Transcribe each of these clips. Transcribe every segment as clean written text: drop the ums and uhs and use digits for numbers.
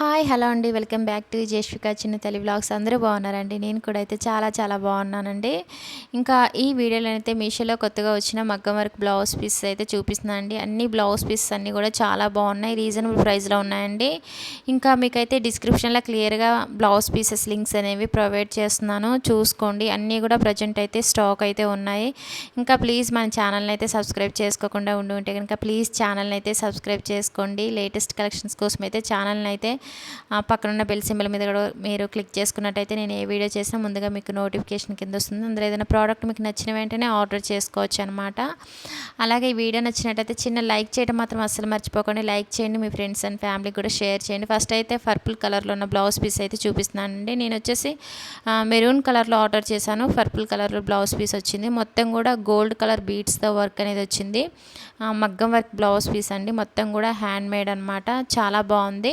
Hi hello అండి, welcome back to Jeshwika చిన్న తల్లి వ్లాగ్స్. అందరూ బాగున్నారండి. నేను కూడా అయితే చాలా బాగున్నానండి. ఇంకా ఈ వీడియోలో అయితే మీషోలో కొత్తగా వచ్చిన మగ్గం వర్క్ బ్లౌజ్ పీసెస్ అయితే చూపిస్తున్నాను అండి. అన్ని బ్లౌజ్ పీసెస్ అన్నీ కూడా చాలా బాగున్నాయి, రీజనబుల్ ప్రైస్లో ఉన్నాయండి. ఇంకా మీకైతే డిస్క్రిప్షన్లో క్లియర్గా బ్లౌజ్ పీసెస్ లింక్స్ అనేవి ప్రొవైడ్ చేస్తున్నాను, చూసుకోండి. అన్నీ కూడా ప్రజెంట్ అయితే స్టాక్ అయితే ఉన్నాయి. ఇంకా ప్లీజ్ మన ఛానల్ని అయితే సబ్స్క్రైబ్ చేసుకోకుండా ఉంటే కనుక ప్లీజ్ ఛానల్ని అయితే సబ్స్క్రైబ్ చేసుకోండి. లేటెస్ట్ కలెక్షన్స్ కోసం అయితే ఛానల్ని అయితే పక్కనున్న బెల్ సింబల్ మీద కూడా మీరు క్లిక్ చేసుకున్నట్టయితే నేను ఏ వీడియో చేసినా ముందుగా మీకు నోటిఫికేషన్ కింద వస్తుంది. అందులో ఏదైనా ప్రోడక్ట్ మీకు నచ్చిన వెంటనే ఆర్డర్ చేసుకోవచ్చు అనమాట. అలాగే ఈ వీడియో నచ్చినట్టయితే చిన్న లైక్ చేయడం మాత్రం అస్సలు మర్చిపోకండి. లైక్ చేయండి, మీ ఫ్రెండ్స్ అండ్ ఫ్యామిలీకి కూడా షేర్ చేయండి. ఫస్ట్ అయితే పర్పుల్ కలర్లో ఉన్న బ్లౌజ్ పీస్ అయితే చూపిస్తున్నానండి. నేను వచ్చేసి మెరూన్ కలర్లో ఆర్డర్ చేశాను. పర్పుల్ కలర్లో బ్లౌజ్ పీస్ వచ్చింది. మొత్తం కూడా గోల్డ్ కలర్ బీడ్స్తో వర్క్ అనేది వచ్చింది. మగ్గం వర్క్ బ్లౌజ్ పీస్ అండి. మొత్తం కూడా హ్యాండ్ మేడ్ అనమాట. చాలా బాగుంది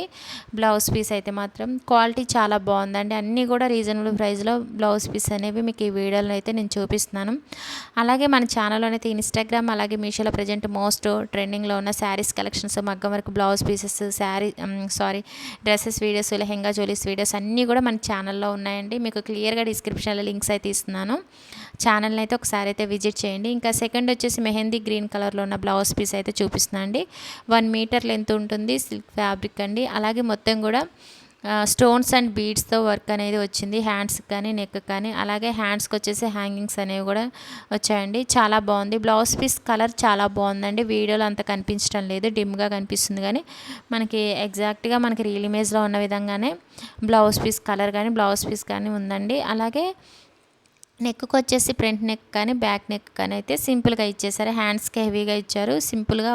బ్లౌజ్ పీస్ అయితే మాత్రం. క్వాలిటీ చాలా బాగుందండి. అన్నీ కూడా రీజనబుల్ ప్రైస్లో బ్లౌజ్ పీస్ అనేవి మీకు ఈ వీడియోలో అయితే నేను చూపిస్తున్నాను. అలాగే మన ఛానల్లో అయితే ఇన్స్టాగ్రామ్ అలాగే మీషోలో ప్రజెంట్ మోస్ట్ ట్రెండింగ్లో ఉన్న శారీస్ కలెక్షన్స్, మగ్గం work blouse pieces, dresses videos, lehenga cholis videos అన్నీ కూడా మన ఛానల్లో ఉన్నాయండి. మీకు క్లియర్గా డిస్క్రిప్షన్లో లింక్స్ అయితే ఇస్తున్నాను. ఛానల్ని అయితే ఒకసారి అయితే విజిట్ చేయండి. ఇంకా సెకండ్ వచ్చేసి మెహందీ గ్రీన్ కలర్లో ఉన్న బ్లౌజ్ పీస్ అయితే చూపిస్తున్నాను అండి. 1 మీటర్ లెంత్ ఉంటుంది, సిల్క్ ఫ్యాబ్రిక్ అండి. అలాగే మొత్తం కూడా స్టోన్స్ అండ్ బీడ్స్తో వర్క్ అనేది వచ్చింది, హ్యాండ్స్కి కానీ నెక్ కానీ. అలాగే హ్యాండ్స్కి వచ్చేసి హ్యాంగింగ్స్ అనేవి కూడా వచ్చాయండి. చాలా బాగుంది బ్లౌజ్ పీస్. కలర్ చాలా బాగుందండి. వీడియోలో అంత కనిపించడం లేదు, డిమ్గా కనిపిస్తుంది, కానీ మనకి ఎగ్జాక్ట్గా మనకి రియల్ ఇమేజ్లో ఉన్న విధంగానే బ్లౌజ్ పీస్ కలర్ కానీ బ్లౌజ్ పీస్ కానీ ఉందండి. అలాగే నెక్కి వచ్చేసి ఫ్రంట్ నెక్ కానీ బ్యాక్ నెక్ కానీ అయితే సింపుల్గా ఇచ్చేసారు. హ్యాండ్స్కి హెవీగా ఇచ్చారు, సింపుల్గా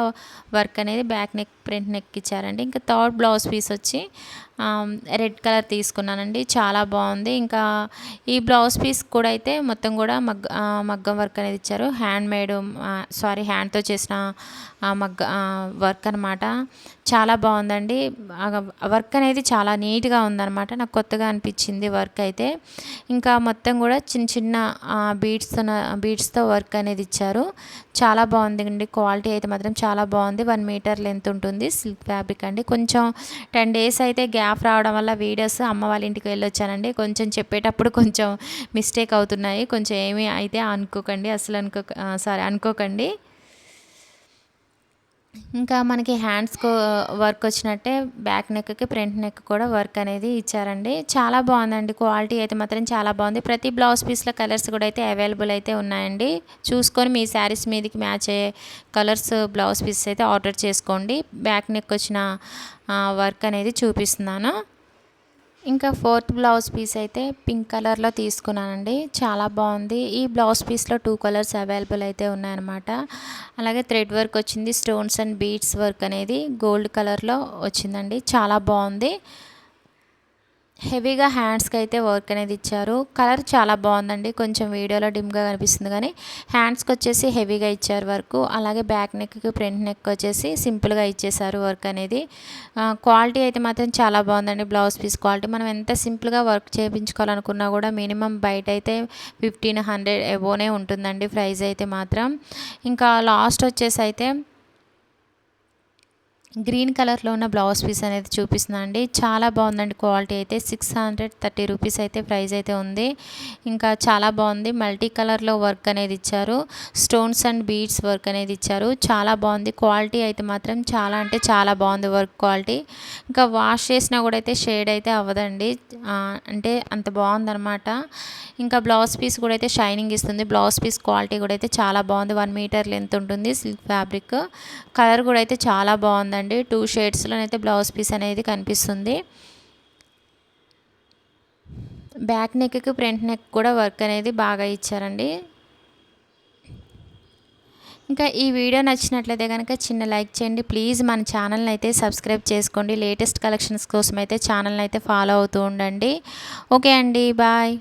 వర్క్ అనేది బ్యాక్ నెక్ ఫ్రంట్ నెక్ ఇచ్చారండి. ఇంకా థర్డ్ బ్లౌజ్ పీస్ వచ్చి రెడ్ కలర్ తీసుకున్నానండి. చాలా బాగుంది. ఇంకా ఈ బ్లౌజ్ పీస్ కూడా అయితే మొత్తం కూడా మగ్గం వర్క్ అనేది ఇచ్చారు. హ్యాండ్తో చేసిన వర్క్ అనమాట. చాలా బాగుందండి. వర్క్ అనేది చాలా నీట్గా ఉందన్నమాట. నాకు కొత్తగా అనిపించింది వర్క్ అయితే. ఇంకా మొత్తం కూడా చిన్న బీడ్స్తో వర్క్ అనేది ఇచ్చారు. చాలా బాగుందండి. క్వాలిటీ అయితే మాత్రం చాలా బాగుంది. 1 మీటర్ లెంత్ ఉంటుంది, సిల్క్ ఫ్యాబ్రిక్ అండి. కొంచెం 10 డేస్ అయితే గ్యాప్ రావడం వల్ల వీడియోస్ అమ్మ వాళ్ళ ఇంటికి వెళ్ళొచ్చానండి. కొంచెం చెప్పేటప్పుడు కొంచెం మిస్టేక్ అవుతున్నాయి. కొంచెం ఏమీ అయితే అనుకోకండి, అసలు అనుకోకండి. ఇంకా మనకి హ్యాండ్స్కి వర్క్ వచ్చినట్టే బ్యాక్ నెక్కి ఫ్రంట్ నెక్ కూడా వర్క్ అనేది ఇచ్చారండి. చాలా బాగుందండి. క్వాలిటీ అయితే మాత్రం చాలా బాగుంది. ప్రతి బ్లౌజ్ పీస్లో కలర్స్ కూడా అయితే అవైలబుల్ అయితే ఉన్నాయండి. చూసుకొని మీ శారీస్ మీదకి మ్యాచ్ అయ్యే కలర్స్ బ్లౌజ్ పీసెస్ అయితే ఆర్డర్ చేసుకోండి. బ్యాక్ నెక్ వచ్చిన వర్క్ అనేది చూపిస్తున్నాను. ఇంకా ఫోర్త్ బ్లౌజ్ పీస్ అయితే పింక్ కలర్లో తీసుకున్నానండి. చాలా బాగుంది. ఈ బ్లౌజ్ పీస్లో 2 కలర్స్ అవైలబుల్ అయితే ఉన్నాయన్నమాట. అలాగే థ్రెడ్ వర్క్ వచ్చింది, స్టోన్స్ అండ్ బీడ్స్ వర్క్ అనేది గోల్డ్ కలర్లో వచ్చిందండి. చాలా బాగుంది. హెవీగా హ్యాండ్స్కి అయితే వర్క్ అనేది ఇచ్చారు. కలర్ చాలా బాగుందండి. కొంచెం వీడియోలో డిమ్గా కనిపిస్తుంది, కానీ హ్యాండ్స్కి వచ్చేసి హెవీగా ఇచ్చారు వర్క్. అలాగే బ్యాక్ నెక్కి ఫ్రంట్ నెక్ వచ్చేసి సింపుల్గా ఇచ్చేసారు వర్క్ అనేది. క్వాలిటీ అయితే మాత్రం చాలా బాగుందండి. బ్లౌజ్ పీస్ క్వాలిటీ మనం ఎంత సింపుల్గా వర్క్ చేయించుకోవాలనుకున్నా కూడా మినిమం బయట అయితే 1500 ఎబోనే ఉంటుందండి ప్రైస్ అయితే మాత్రం. ఇంకా లాస్ట్ వచ్చేసి అయితే గ్రీన్ కలర్లో ఉన్న బ్లౌజ్ పీస్ అనేది చూపిస్తున్నాను అండి. చాలా బాగుందండి. క్వాలిటీ అయితే 630 రూపీస్ అయితే ప్రైస్ అయితే ఉంది. ఇంకా చాలా బాగుంది. మల్టీ కలర్లో వర్క్ అనేది ఇచ్చారు, స్టోన్స్ అండ్ బీడ్స్ వర్క్ అనేది ఇచ్చారు. చాలా బాగుంది. క్వాలిటీ అయితే మాత్రం చాలా అంటే చాలా బాగుంది వర్క్ క్వాలిటీ. ఇంకా వాష్ చేసినా కూడా అయితే షేడ్ అయితే అవ్వదండి, అంటే అంత బాగుందన్నమాట. ఇంకా బ్లౌజ్ పీస్ కూడా అయితే షైనింగ్ ఇస్తుంది. బ్లౌజ్ పీస్ క్వాలిటీ కూడా అయితే చాలా బాగుంది. 1 మీటర్ లెంత్ ఉంటుంది, సిల్క్ ఫ్యాబ్రిక్. కలర్ కూడా అయితే చాలా బాగుందండి. 2 షేడ్స్లోనైతే బ్లౌజ్ పీస్ అనేది కనిపిస్తుంది. బ్యాక్ నెక్కి ఫ్రంట్ నెక్ కూడా వర్క్ అనేది బాగా ఇచ్చారండి. ఇంకా ఈ వీడియో నచ్చినట్లయితే కనుక చిన్న లైక్ చేయండి. ప్లీజ్ మన ఛానల్ని అయితే సబ్స్క్రైబ్ చేసుకోండి. లేటెస్ట్ కలెక్షన్స్ కోసం అయితే ఛానల్ని అయితే ఫాలో అవుతూ ఉండండి. ఓకే అండి, బాయ్.